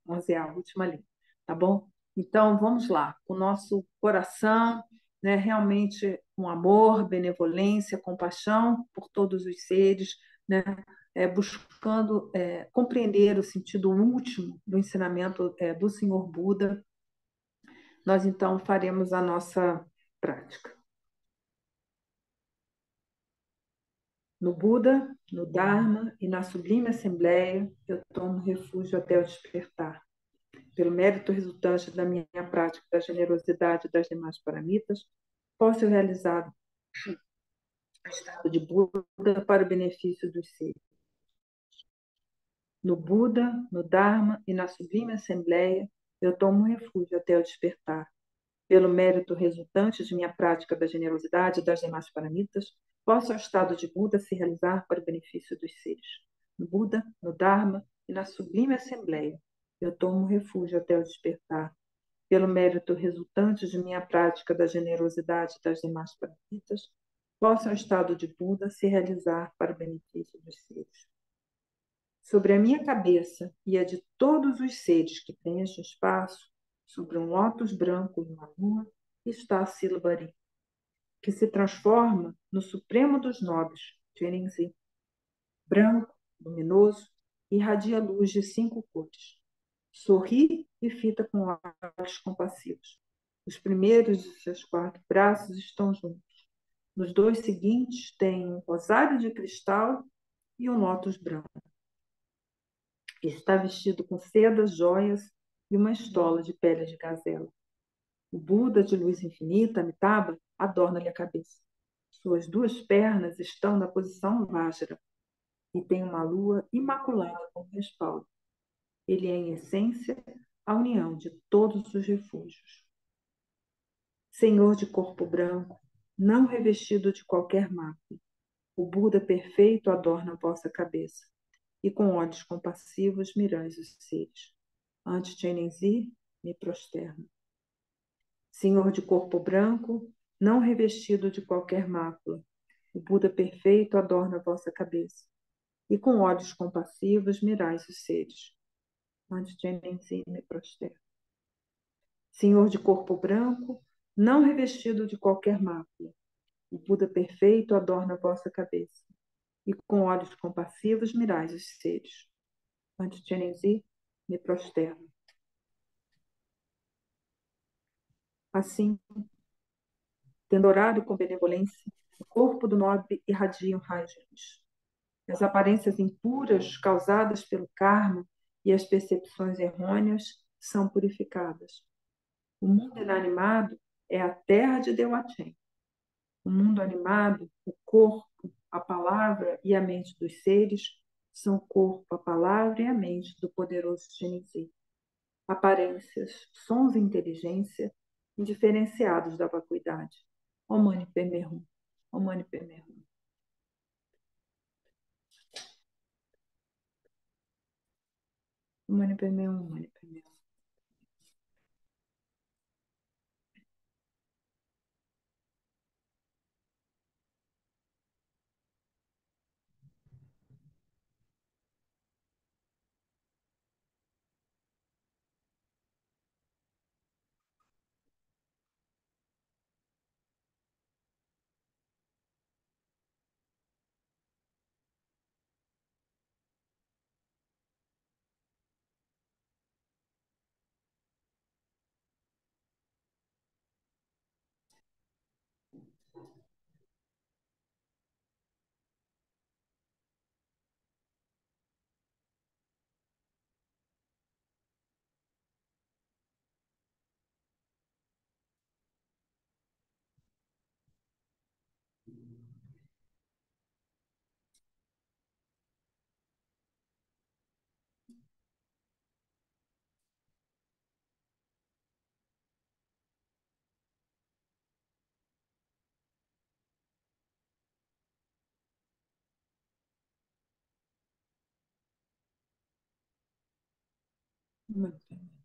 11a, última linha, tá bom? Então, vamos lá, com o nosso coração, né, realmente um amor, benevolência, compaixão por todos os seres, né, buscando compreender o sentido último do ensinamento do Senhor Buda, nós então faremos a nossa prática. No Buda, no Dharma e na sublime Assembleia, eu tomo refúgio até o despertar. Pelo mérito resultante da minha prática da generosidade das demais paramitas, posso realizar o estado de Buda para o benefício dos seres. No Buda, no Dharma e na sublime Assembleia, eu tomo refúgio até o despertar. Pelo mérito resultante de minha prática da generosidade das demais paramitas, posso o estado de Buda se realizar para o benefício dos seres. No Buda, no Dharma e na sublime Assembleia, eu tomo refúgio até o despertar. Pelo mérito resultante de minha prática da generosidade das demais paramitas, possa o estado de Buda se realizar para o benefício dos seres. Sobre a minha cabeça e a de todos os seres que preenchem o espaço, sobre um lótus branco e uma lua, está a sílaba Ri, que se transforma no supremo dos nobres, Terinzi, branco, luminoso, irradia luz de 5 cores. Sorri e fita com olhos compassivos. Os primeiros de seus 4 braços estão juntos. Nos 2 seguintes tem um rosário de cristal e um lótus branco. Está vestido com sedas, joias e uma estola de pele de gazela. O Buda de luz infinita, Amitabha, adorna-lhe a cabeça. Suas 2 pernas estão na posição Vajra e tem uma lua imaculada como respaldo. Ele é, em essência, a união de todos os refúgios. Senhor de corpo branco, não revestido de qualquer mácula, o Buda perfeito adorna a vossa cabeça, e com olhos compassivos mirais os seres. Ante Chenenzi, me prosterno. Senhor de corpo branco, não revestido de qualquer mácula, o Buda perfeito adorna a vossa cabeça, e com olhos compassivos mirais os seres. Ante Chenenzi, me prosterno. Senhor de corpo branco, não revestido de qualquer mácula, o Buda perfeito adorna a vossa cabeça, e com olhos compassivos mirais os seres. Ante Chenenzi, me prosterno. Assim, tendo orado com benevolência, o corpo do nobre irradia um raio de luz. As aparências impuras causadas pelo karma e as percepções errôneas são purificadas. O mundo inanimado é a terra de Deuachen. O mundo animado, o corpo, a palavra e a mente dos seres são o corpo, a palavra e a mente do poderoso Genizi. Aparências, sons e inteligência indiferenciados da vacuidade. Om Mani Padme Hum. Om Mani Padme Hum. Om Mani Padme Hum. Om Mani Padme Hum. Om Mani Padme Hum.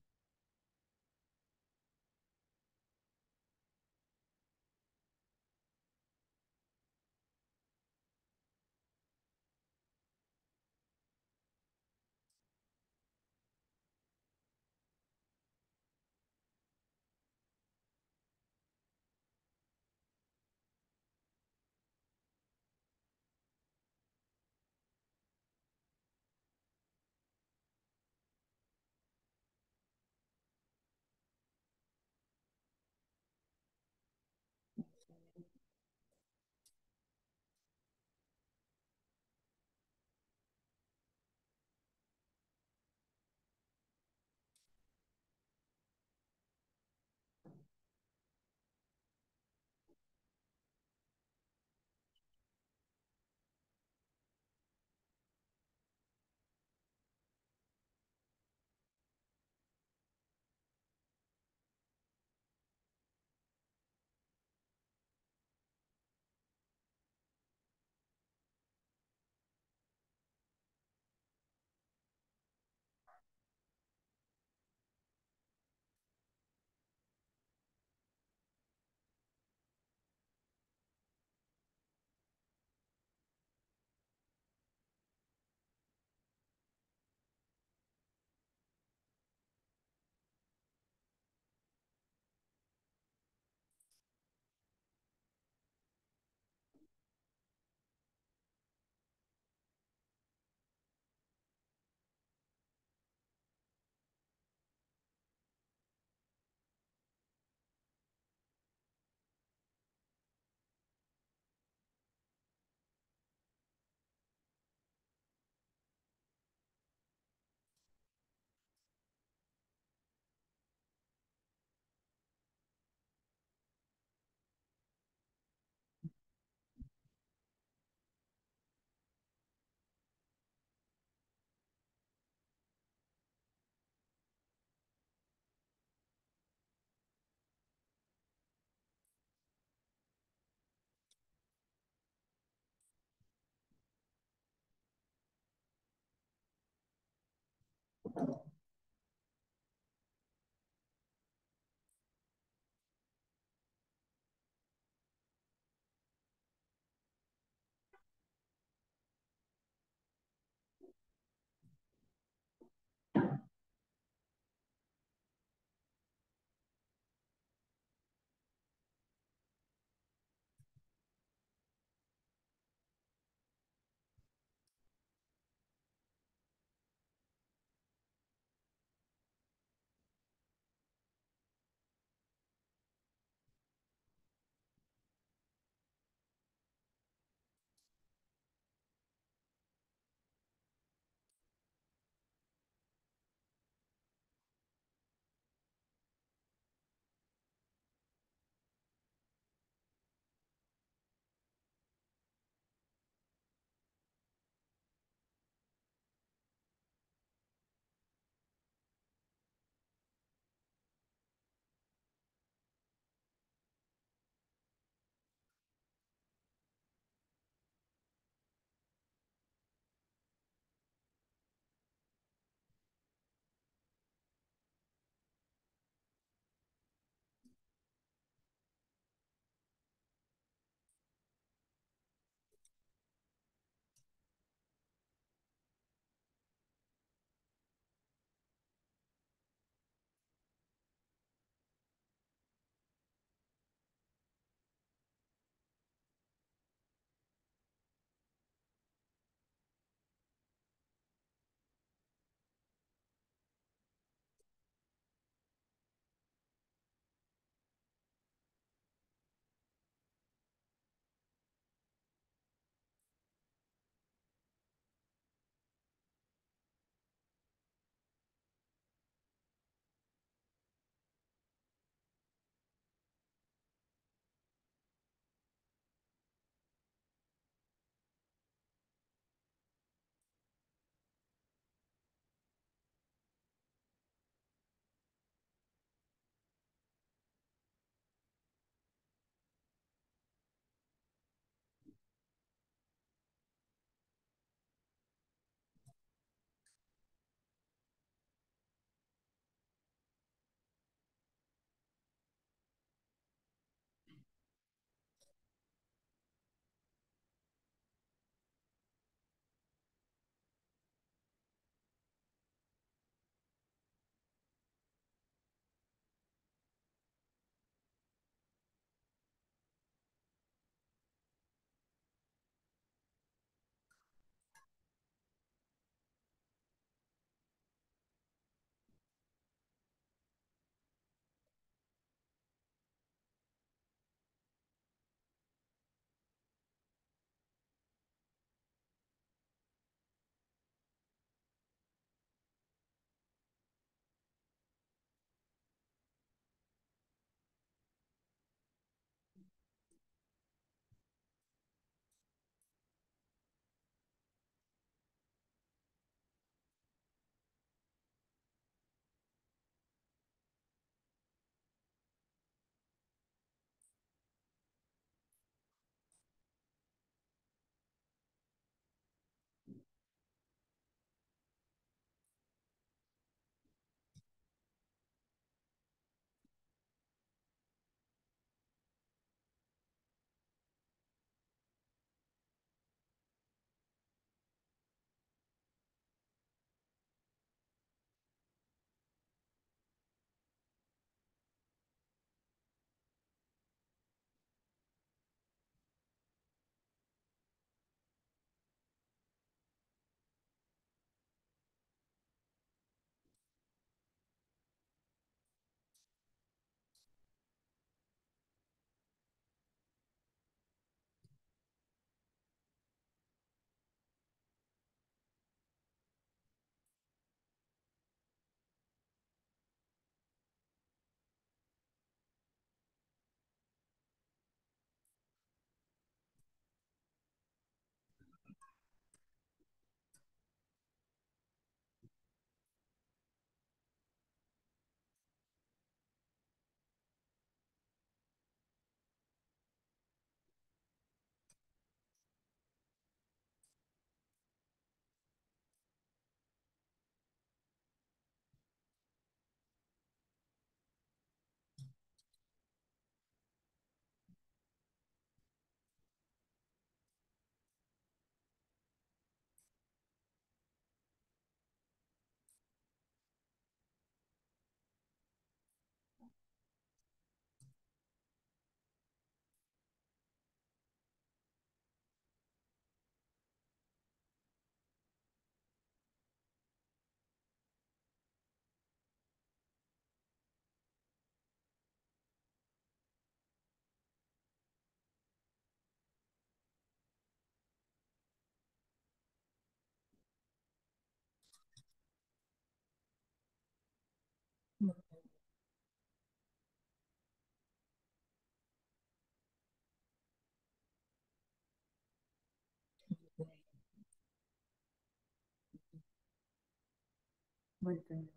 Muito bem.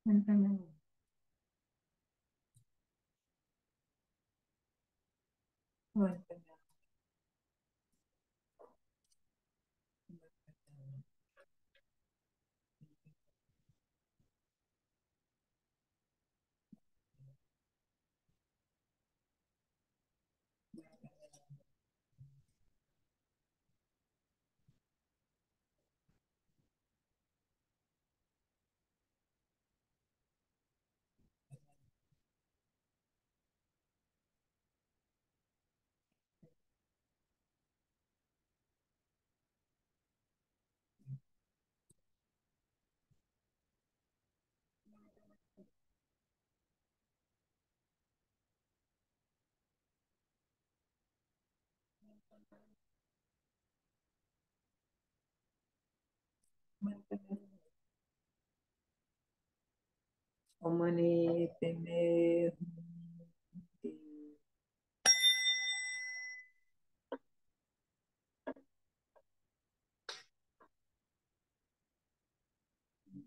Muito bem. Muito bem. Muito bem. Omani Padme Hum.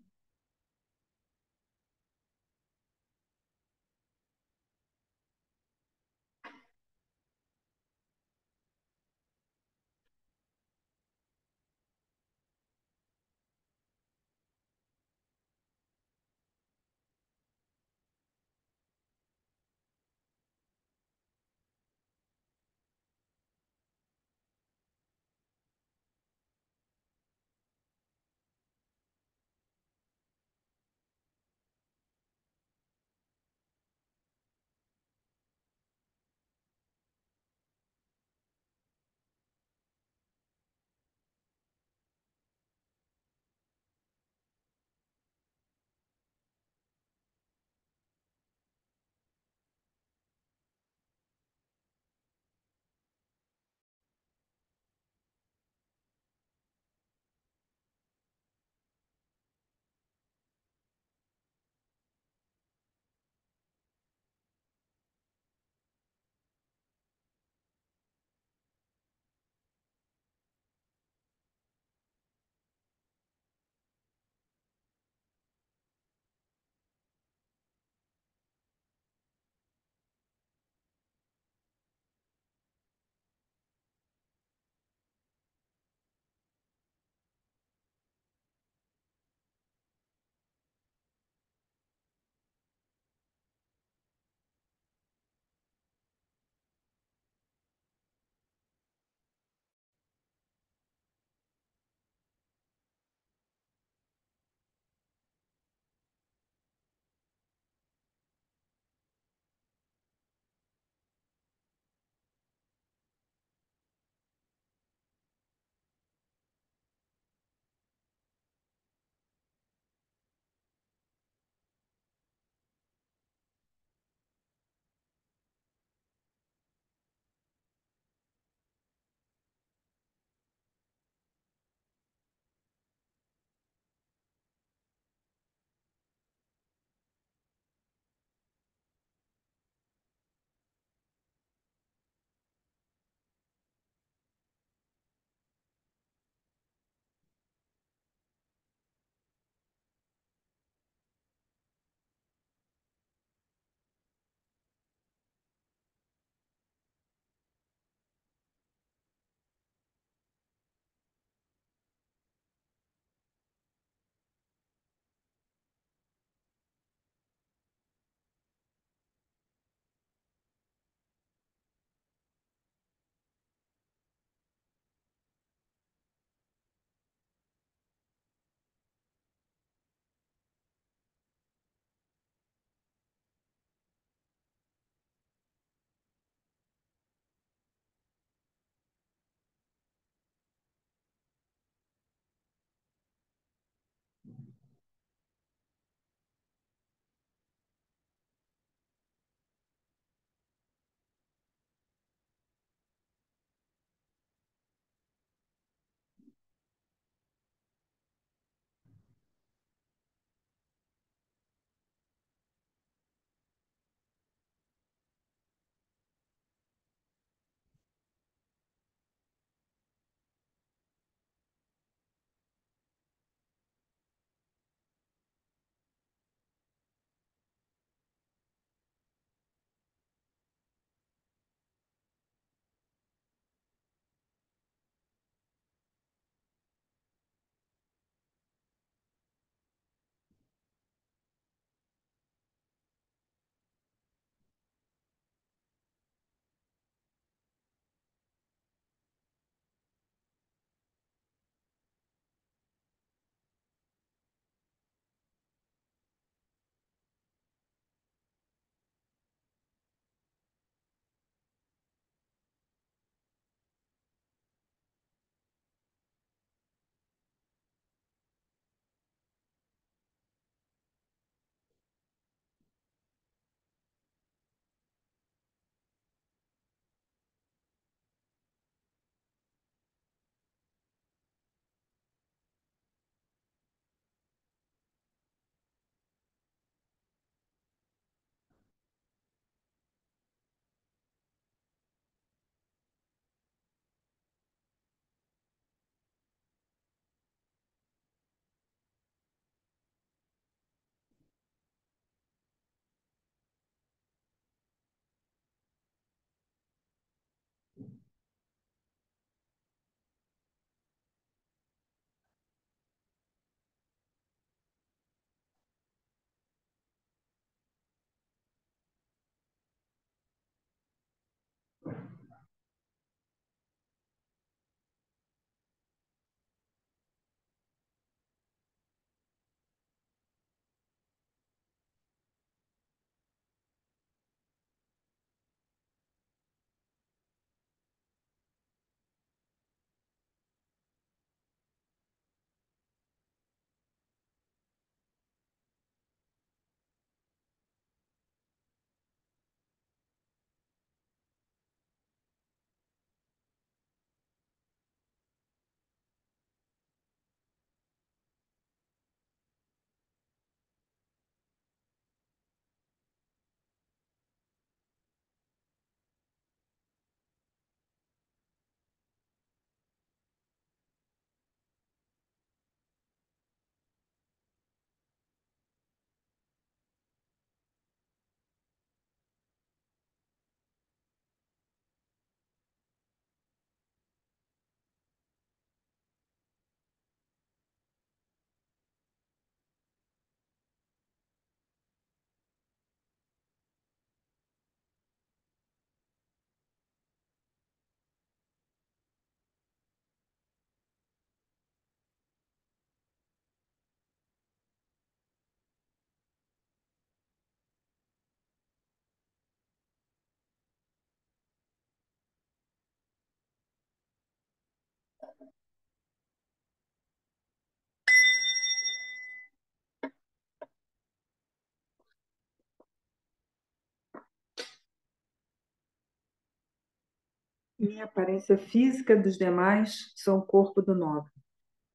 Minha aparência física dos demais são o corpo do nobre.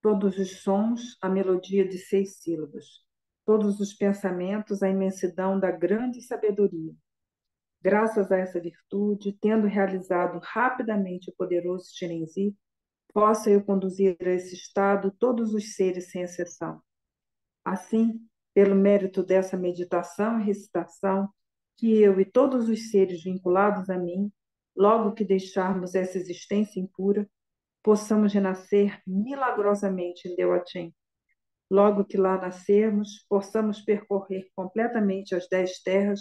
Todos os sons, a melodia de 6 sílabas. Todos os pensamentos, a imensidão da grande sabedoria. Graças a essa virtude, tendo realizado rapidamente o poderoso Shirenzi, possa eu conduzir a esse estado todos os seres sem exceção. Assim, pelo mérito dessa meditação e recitação, que eu e todos os seres vinculados a mim, logo que deixarmos essa existência impura, possamos renascer milagrosamente em Deotim. Logo que lá nascermos, possamos percorrer completamente as 10 terras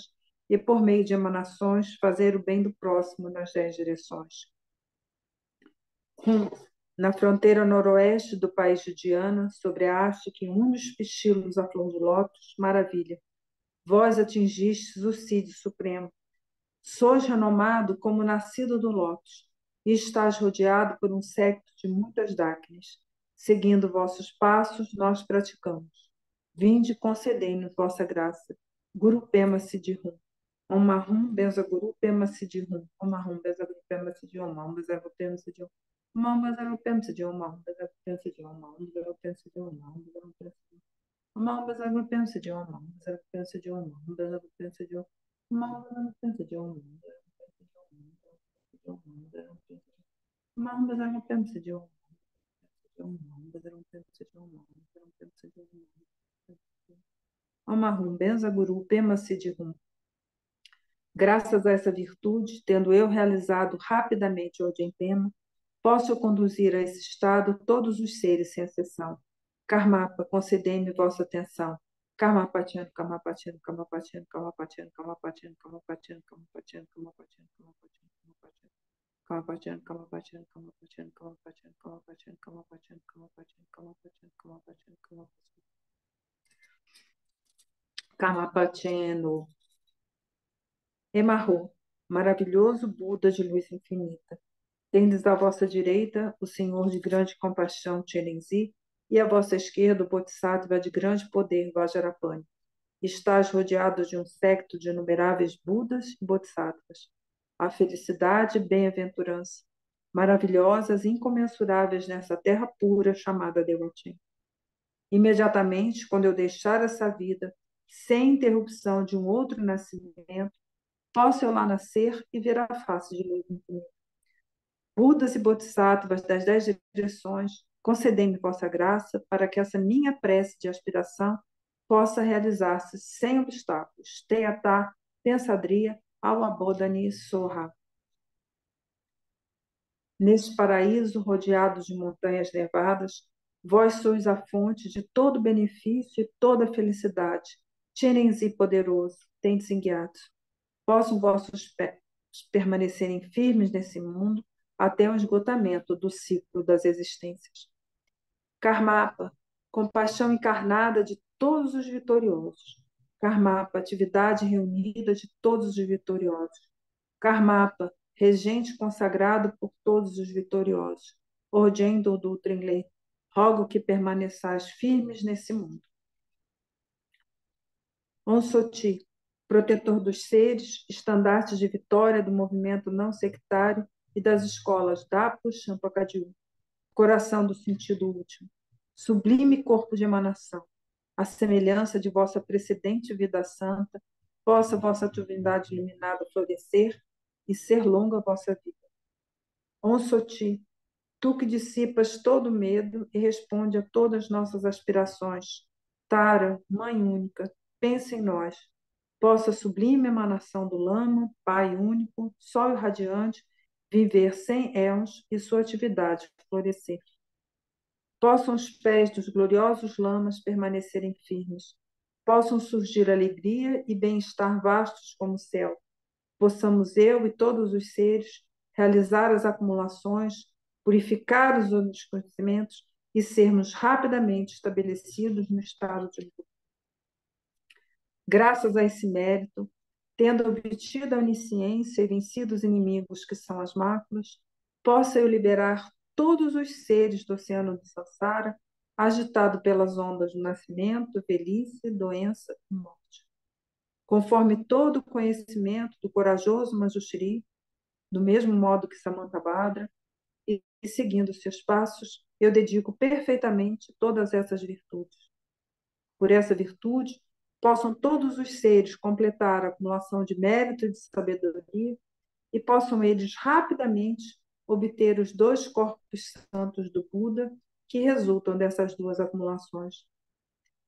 e, por meio de emanações, fazer o bem do próximo nas 10 direções. Na fronteira noroeste do país de Diana, sobre a haste que une os pistilos à flor de lótus, maravilha, vós atingistes o Cide Supremo. Sois renomado como nascido do lótus, e estás rodeado por um séquito de muitas dáquines. Seguindo vossos passos, nós praticamos. Vinde e concedei-nos vossa graça. Guru Pema Siddhi-Hum. Om Mahum Benza Guru Pema Siddhi-Hum. Om Mahum Benza Guru Pema Siddhi-Hum. Om Benza Guru Pema Siddhi-Hum. Om Benza Guru Pema Siddhi-Hum. Om Benza Guru Pema Siddhi-Hum. Om Benza Guru Pema Siddhi-Hum. Om Benza Guru Pema Siddhi-Hum. Om Benza Guru Pema Siddhi-Hum. Om Benza Guru Pema Siddhi-Hum. Om Benza Guru Pema Siddhi-Hum. Om Benza Guru Pema Siddhi-Hum. Om Benza Guru Pema Siddhi-Hum. Graças a essa virtude, tendo eu realizado rapidamente o Ojempema, posso conduzir a esse estado todos os seres sem exceção. Karmapa, concedei-me vossa atenção. Karmapatiano, Karmapatiano, Karmapatiano, Karmapatiano, Karmapatiano, Karmapatiano, Karmapatiano, Karmapatiano, Karmapatiano, Karmapatiano, Karmapatiano, Karmapatiano, Karmapatiano, Karmapatiano, Karmapatiano, Karmapatiano, Karmapatiano, Karmapatiano, Karmapatiano. Emarro, maravilhoso Buda de luz infinita. Tendes à vossa direita o Senhor de grande compaixão, Chirenzi, e à vossa esquerda o Bodhisattva de grande poder, Vajrapani. Estás rodeado de um séquito de inumeráveis Budas e Bodhisattvas. A felicidade e bem-aventurança, maravilhosas e incomensuráveis nessa terra pura chamada Devatim. Imediatamente, quando eu deixar essa vida, sem interrupção de um outro nascimento, posso eu lá nascer e ver a face de luz infinita. Budas e Bodhisattvas das 10 direções, concedei-me vossa graça para que essa minha prece de aspiração possa realizar-se sem obstáculos. Teyatá, Pensadria, Awabodhani, Soha. Neste paraíso rodeado de montanhas nevadas, vós sois a fonte de todo benefício e toda felicidade. Chirenzi poderoso, tendes inguiado. Possam vossos pés permanecerem firmes nesse mundo até o esgotamento do ciclo das existências. Karmapa, compaixão encarnada de todos os vitoriosos. Karmapa, atividade reunida de todos os vitoriosos. Karmapa, regente consagrado por todos os vitoriosos. Orgendo do Trinley, rogo que permaneçais firmes nesse mundo. Onsoti, protetor dos seres, estandarte de vitória do movimento não sectário e das escolas Dapo, Champacadiu, coração do sentido último, sublime corpo de emanação, a semelhança de vossa precedente vida santa, possa vossa divindade iluminada florescer e ser longa a vossa vida. Onsoti, tu que dissipas todo medo e responde a todas nossas aspirações, Tara, Mãe única, pensa em nós, possa a sublime emanação do Lama, Pai único, Sol irradiante, viver sem éons e sua atividade florescer. Possam os pés dos gloriosos lamas permanecerem firmes, possam surgir alegria e bem-estar vastos como o céu, possamos eu e todos os seres realizar as acumulações, purificar os conhecimentos e sermos rapidamente estabelecidos no estado de luz. Graças a esse mérito, tendo obtido a onisciência e vencido os inimigos que são as máculas, possa eu liberar todos os seres do oceano de Sansara, agitado pelas ondas do nascimento, velhice, doença e morte. Conforme todo o conhecimento do corajoso Manjushri, do mesmo modo que Samantabhadra, e seguindo seus passos, eu dedico perfeitamente todas essas virtudes. Por essa virtude, possam todos os seres completar a acumulação de mérito e de sabedoria e possam eles rapidamente obter os dois corpos santos do Buda que resultam dessas duas acumulações.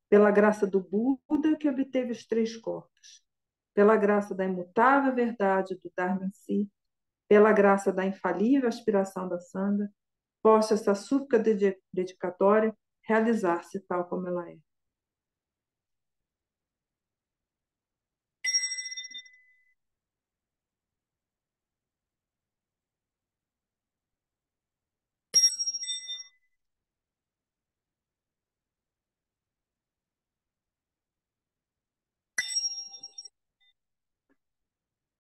Pela graça do Buda que obteve os três corpos, pela graça da imutável verdade do Dharma em si, pela graça da infalível aspiração da Sangha, possa essa súplica dedicatória realizar-se tal como ela é.